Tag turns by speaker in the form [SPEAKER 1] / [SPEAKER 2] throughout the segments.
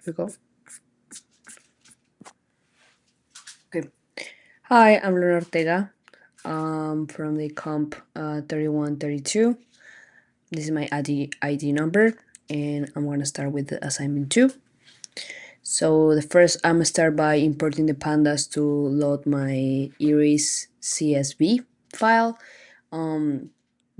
[SPEAKER 1] we go. Okay. Hi, I'm Luna Ortega from the comp3132. This is my ID number, and I'm going to start with the assignment 2. So the first, I'm going to start by importing the pandas to load my Iris CSV file.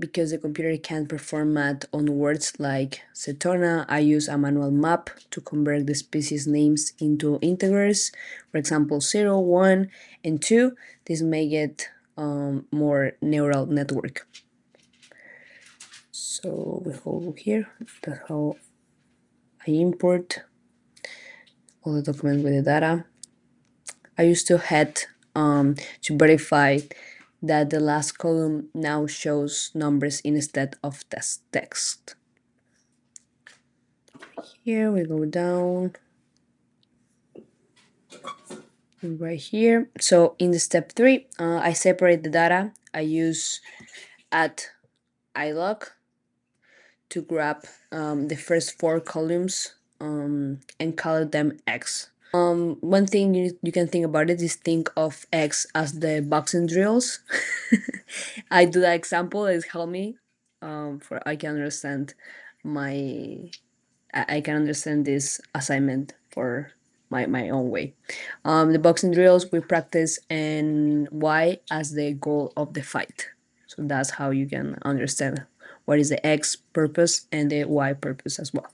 [SPEAKER 1] Because the computer can't perform math on words like Cetona, I use a manual map to convert the species names into integers. For example, 0, 1, and 2. This make it more neural network. So we go here. That's how I import all the documents with the data. I used to head to verify that the last column now shows numbers instead of text. Here we go down right here. So in the step 3, I separate the data. I use @ilog to grab the first 4 columns and call them X. One thing you can think about it is think of X as the boxing drills. I do that example, it helped me for I can understand I can understand this assignment for my own way. The boxing drills we practice and Y as the goal of the fight. So that's how you can understand what is the X purpose and the Y purpose as well.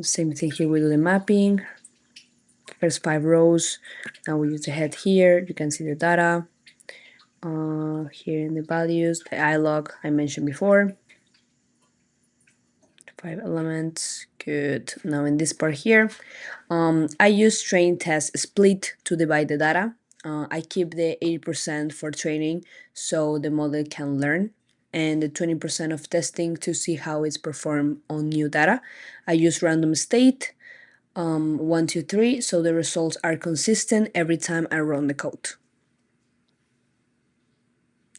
[SPEAKER 1] Same thing here, we do the mapping. First 5 rows. Now we use the head here. You can see the data. Here in the values, the ilog I mentioned before. 5 elements. Good. Now in this part here, I use train test split to divide the data. I keep the 80% for training so the model can learn, and the 20% of testing to see how it's performed on new data. I use random state 1, 2, 3, so the results are consistent every time I run the code.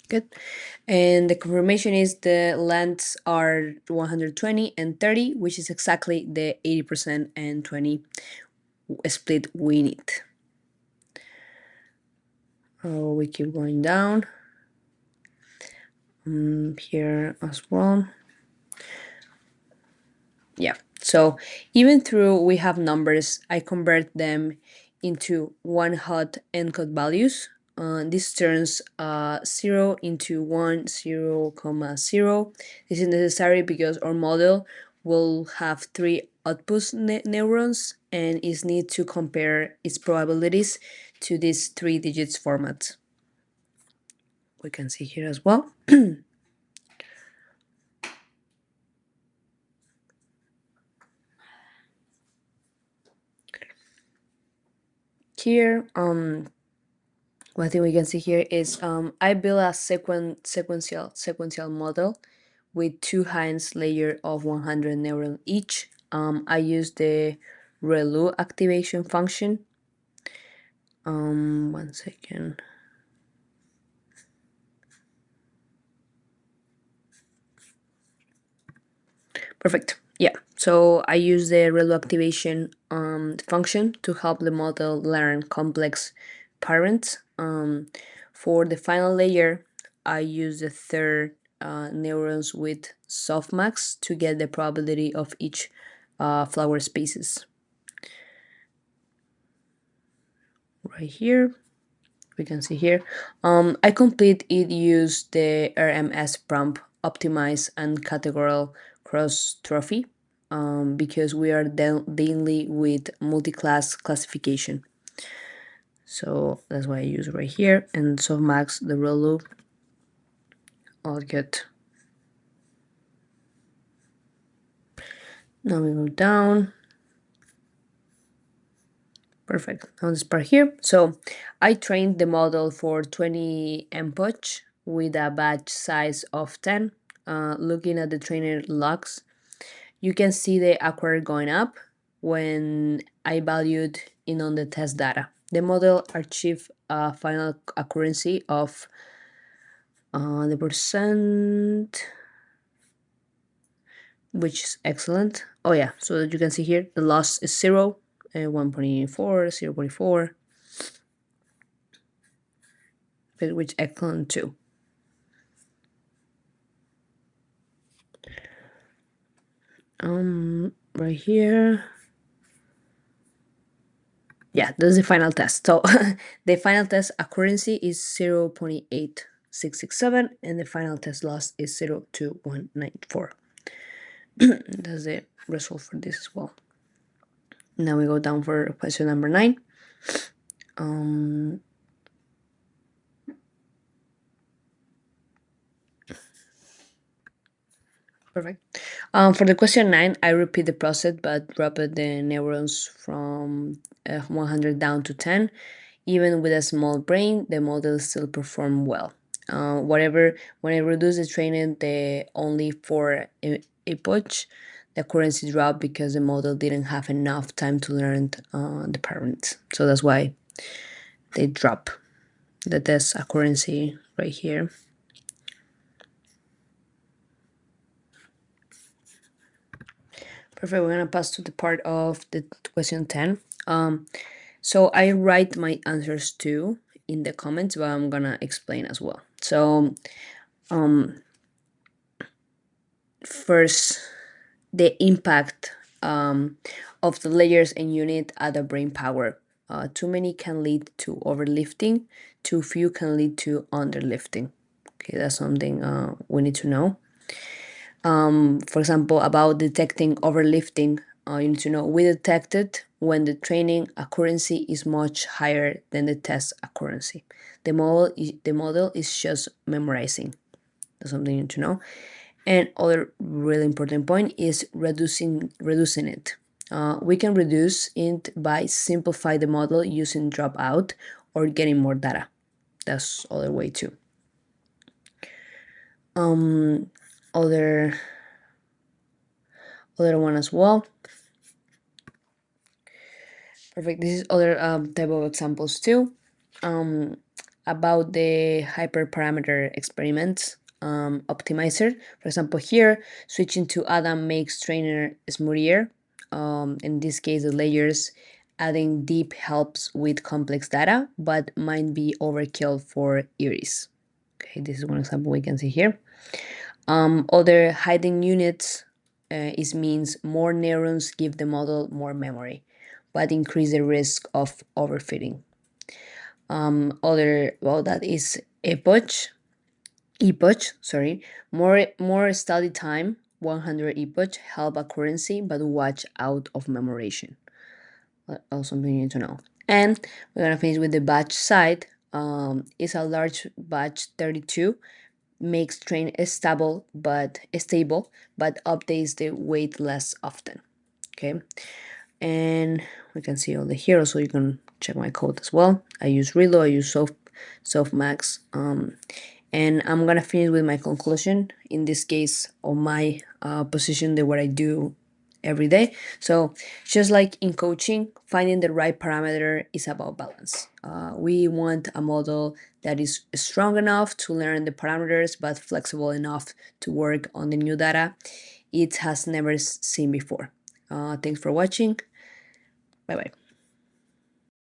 [SPEAKER 1] Good. And the confirmation is the lengths are 120 and 30, which is exactly the 80% and 20 split we need. We keep going down here as well. Yeah, so even though we have numbers, I convert them into one hot encode values. This turns 0 into 1, 0, 0. This is necessary because our model will have 3 output neurons and is need to compare its probabilities to this 3 digits format. We can see here as well. Here, one thing we can see here is I built a sequential model with 2 Heinz layer of 100 neurons each. I use the ReLU activation function. 1 second. Perfect. Yeah. So I use the ReLU activation function to help the model learn complex parents. For the final layer, I use the third neurons with softmax to get the probability of each flower spaces. Right here, we can see here. I complete it use the RMS prompt optimize and categorical cross trophy because we are dealing with multi-class classification. So that's why I use right here, and softmax the real loop. All good. Now we go down. Perfect. Now this part here. So I trained the model for 20 inputs with a batch size of 10. Looking at the trainer logs, you can see the accuracy going up when I valued in on the test data. The model achieved a final accuracy of the percent which is excellent. Oh yeah, so that you can see here, the loss is 0, 1.4, 0.4, which is excellent too. Right here. Yeah, this is the final test. So the final test accuracy is 0.8667 and the final test loss is 0.2194. That's the result for this as well. Now we go down for question number 9. Perfect. For the question 9, I repeat the process but drop the neurons from 100 down to 10. Even with a small brain, the model still perform well. When I reduce the training the only 4 epoch, the accuracy dropped because the model didn't have enough time to learn the parents. So that's why they drop the test accuracy right here. Perfect. We're gonna pass to the part of the question 10. So I write my answers too in the comments, but I'm gonna explain as well. So first, the impact of the layers and unit at the brain power. Too many can lead to overlifting. Too few can lead to underlifting. Okay, that's something we need to know. For example, about detecting overlifting, you need to know we detected when the training accuracy is much higher than the test accuracy. The model is just memorizing. That's something you need to know. And other really important point is reducing it. We can reduce it by simplify the model using dropout or getting more data. That's other way too. Other one as well. Perfect. This is other type of examples too. About the hyperparameter experiments optimizer. For example, here switching to Adam makes trainer smoother. In this case, the layers adding deep helps with complex data, but might be overkill for Iris. Okay, this is one example we can see here. Other hiding units is means more neurons give the model more memory, but increase the risk of overfitting. That is epoch, sorry. More study time, 100 epoch, help accuracy, but watch out of memorization. Also something you need to know. And we're gonna finish with the batch side. It's a large batch 32 makes train stable but updates the weight less often. Okay, and we can see all the here, so you can check my code as well. I use Relo, I use softmax, and I'm gonna finish with my conclusion. In this case, on my position, that what I do every day. So just like in coaching, finding the right parameter is about balance. We want a model that is strong enough to learn the parameters but flexible enough to work on the new data it has never seen before. Thanks for watching. Bye bye.